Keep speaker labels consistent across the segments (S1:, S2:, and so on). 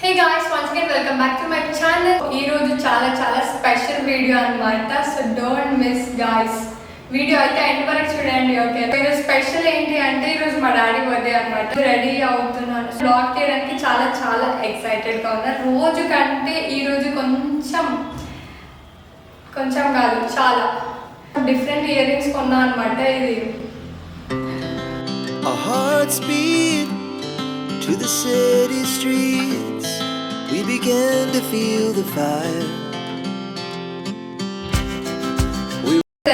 S1: Hey guys, once again welcome back to my channel. ఈ రోజు చాలా స్పెషల్ వీడియో అన్నమాట. So don't miss guys. Video అయితే end వరకు చూడండి. ఓకే, ఈరోజు స్పెషల్ ఏంటి అంటే ఈరోజు మా డాడీ బర్త్డే అన్నమాట. రెడీ అవుతున్నాను. బ్లాగ్ చేయడానికి చాలా ఎక్సైటెడ్ గా ఉన్నా. రోజు కంటే ఈ రోజు కొంచెం కాదు, చాలా డిఫరెంట్ ఇయర్ రింగ్స్ కొన్నా అన్నమాట. ఇది
S2: Our hearts beat to the city streets. We began to feel the fire.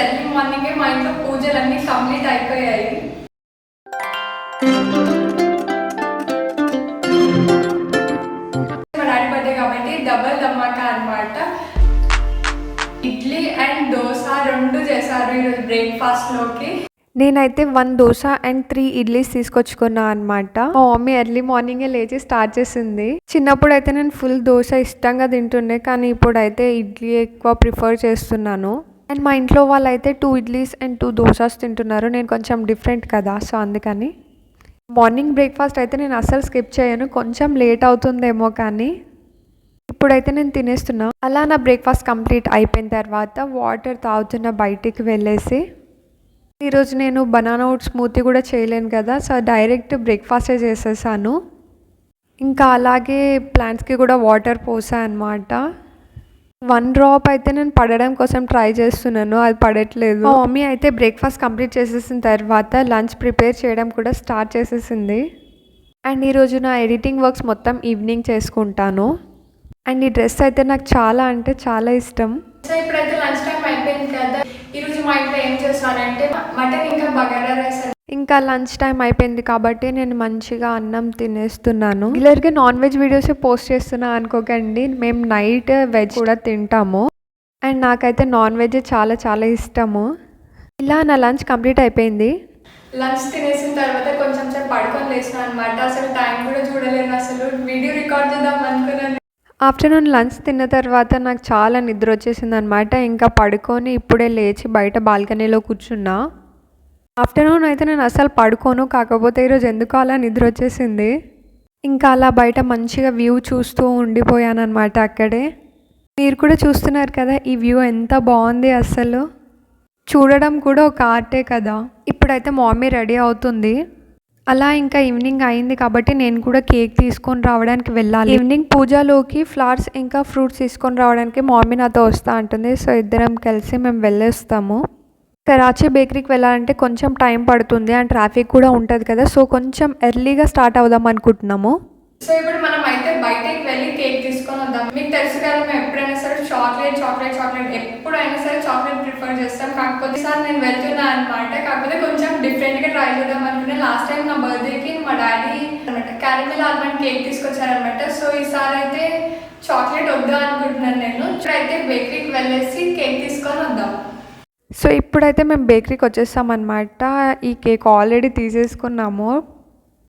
S1: Early మార్నింగే మా ఇంట్లో పూజలన్నీ కంప్లీట్ అయిపోయాయి. మా డాడీ బర్త్డే కాబట్టి డబల్ ధమాకా అన్నమాట. ఇడ్లీ అండ్ దోశ రెండు చేశారు ఈరోజు బ్రేక్ఫాస్ట్ లోకి.
S3: నేనైతే 1 దోశ అండ్ 3 ఇడ్లీస్ తీసుకొచ్చుకున్నా అనమాట. మా మమ్మీ ఎర్లీ మార్నింగే లేచి స్టార్ట్ చేసింది. చిన్నప్పుడు అయితే నేను ఫుల్ దోశ ఇష్టంగా తింటుండే, కానీ ఇప్పుడైతే ఇడ్లీ ఎక్కువ ప్రిఫర్ చేస్తున్నాను. అండ్ మా ఇంట్లో వాళ్ళు అయితే 2 ఇడ్లీస్ అండ్ 2 దోశాస్ తింటున్నారు. నేను కొంచెం డిఫరెంట్ కదా, సో అందుకని మార్నింగ్ బ్రేక్ఫాస్ట్ అయితే నేను అస్సలు స్కిప్ చేయను. కొంచెం లేట్ అవుతుందేమో కానీ ఇప్పుడైతే నేను తినేస్తున్నా. అలా నా బ్రేక్ఫాస్ట్ కంప్లీట్ అయిపోయిన తర్వాత వాటర్ తాగుతున్న బయటికి వెళ్ళేసి, ఈరోజు నేను బనానా ఓట్స్ స్మూతీ కూడా చేయలేను కదా, సో డైరెక్ట్ బ్రేక్ఫాస్టే చేసేసాను. ఇంకా అలాగే ప్లాంట్స్కి కూడా వాటర్ పోసా అనమాట. 1 డ్రాప్ అయితే నేను పడడం కోసం ట్రై చేస్తున్నాను, అది పడట్లేదు. మా మమ్మీ అయితే బ్రేక్ఫాస్ట్ కంప్లీట్ చేసేసిన తర్వాత లంచ్ ప్రిపేర్ చేయడం కూడా స్టార్ట్ చేసేసింది. అండ్ ఈరోజు నా ఎడిటింగ్ వర్క్స్ మొత్తం ఈవినింగ్ చేసుకుంటాను. అండ్ ఈ డ్రెస్ అయితే నాకు చాలా ఇష్టం.
S1: సో ఇప్పుడైతే లంచ్ టైం అయిపోయింది కదా. ఈరోజు మా ఇంట్లో ఏం చేస్తారంటే మటన్ ఇంకా బగారా రైస్.
S3: ఇంకా లంచ్ టైం అయిపోయింది కాబట్టి నేను మంచిగా అన్నం తినేస్తున్నాను. రెగ్యులర్గా నాన్ వెజ్ వీడియోస్ పోస్ట్ చేస్తున్నా అనుకోకండి, మేము నైట్ వెజ్ కూడా తింటాము. అండ్ నాకైతే నాన్ వెజ్ చాలా ఇష్టము. ఇలా నా లంచ్ కంప్లీట్ అయిపోయింది.
S1: లంచ్ తినేసిన తర్వాత కొంచెం సేపు పడుకొని లేచిన అనమాట. అసలు టైం కూడా చూడలేను, అసలు వీడియో రికార్డ్ చేద్దాం అనుకున్నాను.
S3: ఆఫ్టర్నూన్ లంచ్ తిన్న తర్వాత నాకు చాలా నిద్ర వచ్చేసింది అనమాట. ఇంకా పడుకొని ఇప్పుడే లేచి బయట బాల్కనీలో కూర్చున్నా. ఆఫ్టర్నూన్ అయితే నేను అసలు పడుకోను, కాకపోతే ఈరోజు ఎందుకో అలా నిద్ర వచ్చేసింది. ఇంకా అలా బయట మంచిగా వ్యూ చూస్తూ ఉండిపోయాను అనమాట అక్కడే. మీరు కూడా చూస్తున్నారు కదా ఈ వ్యూ ఎంత బాగుంది, అసలు చూడడం కూడా ఒక ఆర్టే కదా. ఇప్పుడైతే మమ్మీ రెడీ అవుతుంది. అలా ఇంకా ఈవినింగ్ అయింది కాబట్టి నేను కూడా కేక్ తీసుకొని రావడానికి వెళ్ళాలి. ఈవినింగ్ పూజలోకి ఫ్లవర్స్ ఇంకా ఫ్రూట్స్ తీసుకొని రావడానికి మమ్మీ నాతో వస్తా అంటుంది. సో ఇద్దరం కలిసి మేము వెళ్ళేస్తాము. కరాచీ బేకరీకి వెళ్ళాలంటే కొంచెం టైం పడుతుంది అండ్ ట్రాఫిక్ కూడా ఉంటుంది కదా, సో కొంచెం ఎర్లీగా స్టార్ట్ అవుదాం అనుకుంటున్నాము.
S1: సో ఇప్పుడు మనం అయితే బయటకి వెళ్ళి కేక్ తీసుకొని వద్దాం. మీకు తెలుసు కదా, మేము ఎప్పుడైనా సరే చాక్లెట్ ఎప్పుడైనా సరే చాక్లెట్ ప్రిఫర్ చేస్తాం. కాకపోతే ఈసారి నేను వెళ్తున్నా అనమాట. కాకపోతే కొంచెం డిఫరెంట్గా ట్రై చేద్దాం అనుకున్నా. లాస్ట్ టైం నా బర్త్డేకి మా డాడీ అనమాట క్యారమెల్ ఆల్మండ్ కేక్ తీసుకొచ్చారనమాట. సో ఈసారి అయితే చాక్లెట్ వద్దా అనుకుంటున్నాను నేను. ఇప్పుడైతే బేకరీకి వెళ్ళేసి కేక్ తీసుకొని వద్దాం.
S3: సో ఇప్పుడైతే మేము బేకరీకి వచ్చేస్తామన్నమాట. ఈ కేక్ ఆల్రెడీ తీసేసుకున్నాము.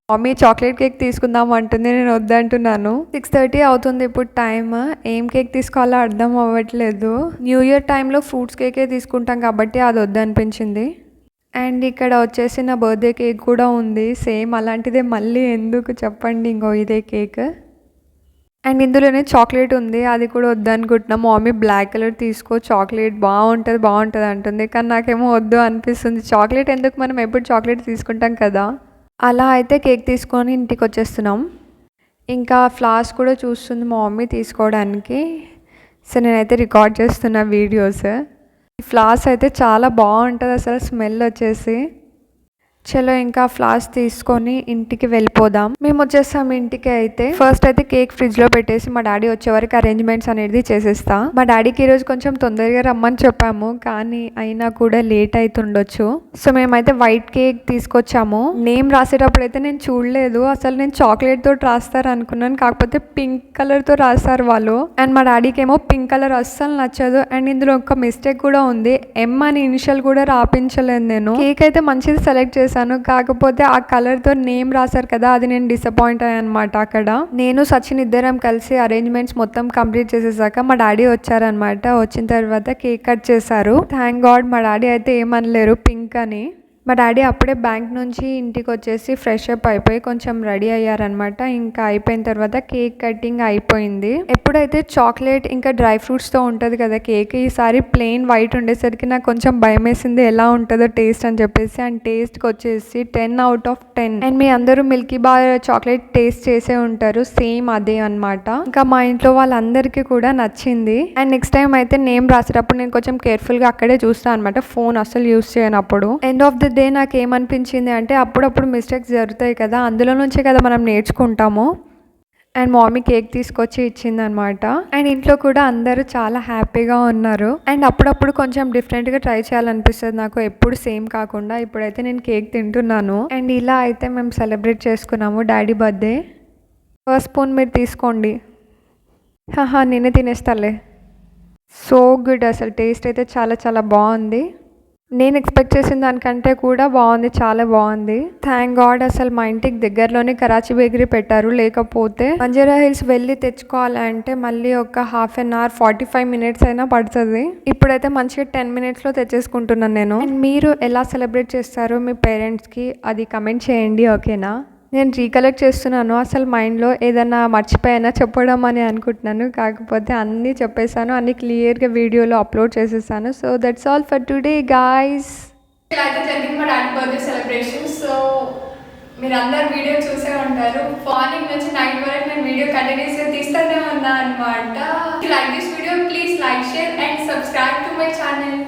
S3: మమ్మీ చాక్లెట్ కేక్ తీసుకుందాం అంటుంది, నేను వద్దంటున్నాను. 6:30 అవుతుంది ఇప్పుడు టైం. ఏం కేక్ తీసుకోవాలో అర్థం అవ్వట్లేదు. న్యూ ఇయర్ టైంలో ఫ్రూట్స్ కేకే తీసుకుంటాం కాబట్టి అది వద్దనిపించింది. అండ్ ఇక్కడ వచ్చేసి నా బర్త్డే కేక్ కూడా ఉంది, సేమ్ అలాంటిదే. మళ్ళీ ఎందుకు చెప్పండి, ఇంకో ఇదే కేక్. అండ్ ఇందులోనే చాక్లెట్ ఉంది, అది కూడా వద్దనుకుంటున్నాం. మమ్మీ బ్లాక్ కలర్ తీసుకో, చాక్లెట్ బాగుంటుంది అంటుంది, కానీ నాకేమో వద్దు అనిపిస్తుంది. చాక్లెట్ ఎందుకు, మనం ఎప్పుడు చాక్లెట్ తీసుకుంటాం కదా. అలా అయితే కేక్ తీసుకొని ఇంటికి వచ్చేస్తున్నాం. ఇంకా ఫ్లవర్స్ కూడా చూస్తుంది మా మమ్మీ తీసుకోవడానికి. సో నేనైతే రికార్డ్ చేస్తున్న వీడియోస్. ఈ ఫ్లవర్స్ అయితే చాలా బాగుంటుంది అసలు, స్మెల్ వచ్చేసి. చలో ఇంకా ఫ్లవర్స్ తీసుకొని ఇంటికి వెళ్ళిపోదాం. మేము వచ్చేస్తాం ఇంటికి. అయితే ఫస్ట్ అయితే కేక్ ఫ్రిడ్జ్లో పెట్టేసి మా డాడీ వచ్చే వరకు అరేంజ్మెంట్స్ అనేది చేసేస్తా. మా డాడీకి ఈరోజు కొంచెం తొందరగా రమ్మని చెప్పాము, కానీ అయినా కూడా లేట్ అవుతుండొచ్చు. సో మేమైతే వైట్ కేక్ తీసుకొచ్చాము. నేమ్ రాసేటప్పుడు అయితే నేను చూడలేదు, అసలు నేను చాక్లెట్ తోటి రాస్తారు అనుకున్నాను, కాకపోతే పింక్ కలర్ తో రాస్తారు వాళ్ళు. అండ్ మా డాడీకి ఏమో పింక్ కలర్ అస్సలు నచ్చదు. అండ్ ఇందులో ఒక మిస్టేక్ కూడా ఉంది, ఎం అని ఇనిషియల్ కూడా రాపించలేదు నేను. కేక్ అయితే మంచిది సెలెక్ట్ చేశాను, కాకపోతే ఆ కలర్ తో నేమ్ రాశారు కదా, అది నేను డిసప్పాయింట్ అయ్యాను అనమాట. అక్కడ నేను సచిన్ ఇద్దరం కలిసి అరేంజ్మెంట్స్ మొత్తం కంప్లీట్ చేసేసాక మా డాడీ వచ్చారనమాట. వచ్చిన తర్వాత కేక్ కట్ చేశారు. థ్యాంక్ గాడ్ మా డాడీ అయితే ఏమనలేరు పింక్ అని. మా డాడీ అప్పుడే బ్యాంక్ నుంచి ఇంటికి వచ్చేసి ఫ్రెష్ అప్ అయిపోయి కొంచెం రెడీ అయ్యారనమాట. ఇంకా అయిపోయిన తర్వాత కేక్ కటింగ్ అయిపోయింది. ఎప్పుడైతే చాక్లెట్ ఇంకా డ్రై ఫ్రూట్స్తో ఉంటుంది కదా కేక్, ఈసారి ప్లెయిన్ వైట్ ఉండేసరికి నాకు కొంచెం భయం వేసింది ఎలా ఉంటుందో టేస్ట్ అని చెప్పేసి. అండ్ టేస్ట్కి వచ్చేసి 10/10. అండ్ మీ అందరూ మిల్కీ బార్ చాక్లెట్ టేస్ట్ చేసే ఉంటారు, సేమ్ అదే అనమాట. ఇంకా మా ఇంట్లో వాళ్ళందరికీ కూడా నచ్చింది. అండ్ నెక్స్ట్ టైం అయితే నేమ్ రాసేటప్పుడు నేను కొంచెం కేర్ఫుల్గా అక్కడే చూస్తాను అనమాట, ఫోన్ అసలు యూస్ చేయనప్పుడు. ఎండ్ ఆఫ్ ద డే నాకు ఏమనిపించింది అంటే అప్పుడప్పుడు మిస్టేక్స్ జరుగుతాయి కదా, అందులో నుంచే కదా మనం నేర్చుకుంటాము. అండ్ మమ్మీ కేక్ తీసుకొచ్చి ఇచ్చింది అనమాట. అండ్ ఇంట్లో కూడా అందరూ చాలా హ్యాపీగా ఉన్నారు. అండ్ అప్పుడప్పుడు కొంచెం డిఫరెంట్గా ట్రై చేయాలనిపిస్తుంది నాకు, ఎప్పుడు సేమ్ కాకుండా. ఇప్పుడైతే నేను కేక్ తింటున్నాను. అండ్ ఇలా అయితే మేము సెలబ్రేట్ చేసుకున్నాము డాడీ బర్త్డే. ఫస్ట్ స్పూన్ మీరు తీసుకోండి. నేనే తినేస్తాలే. సో గుడ్, అసలు టేస్ట్ అయితే చాలా చాలా బాగుంది. నేను ఎక్స్పెక్ట్ చేసిన దానికంటే కూడా బాగుంది, చాలా బాగుంది. థ్యాంక్ గాడ్ అసలు మా ఇంటికి దగ్గరలోనే కరాచీ బేకరీ పెట్టారు, లేకపోతే బంజారా హిల్స్ వెళ్ళి తెచ్చుకోవాలంటే మళ్ళీ ఒక 1/2 అవర్ 45 మినిట్స్ అయినా పడుతుంది. ఇప్పుడైతే మంచిగా 10 మినిట్స్లో తెచ్చేసుకుంటున్నాను నేను. అండ్ మీరు ఎలా సెలబ్రేట్ చేస్తారో మీ పేరెంట్స్కి అది కమెంట్ చేయండి, ఓకేనా? నేను రీకలెక్ట్ చేస్తున్నాను, అసలు మైండ్లో ఏదైనా మర్చిపోయినా చెప్పడం అని అనుకుంటున్నాను, కాకపోతే అన్నీ చెప్పేశాను, అన్నీ క్లియర్గా వీడియోలో అప్లోడ్ చేసేసాను. So that's all for today guys.
S1: ఇలా అయితే జరిగింది మా డాడీ బర్త్డే సెలబ్రేషన్. సో మీరు అందరు వీడియో చూసే ఉంటారు, మార్నింగ్ నుంచి నైట్ వరకు నేను వీడియో కంటిన్యూస్గా తీస్తూనే ఉన్నా అనమాట. Like this video, please like, share and subscribe to my channel.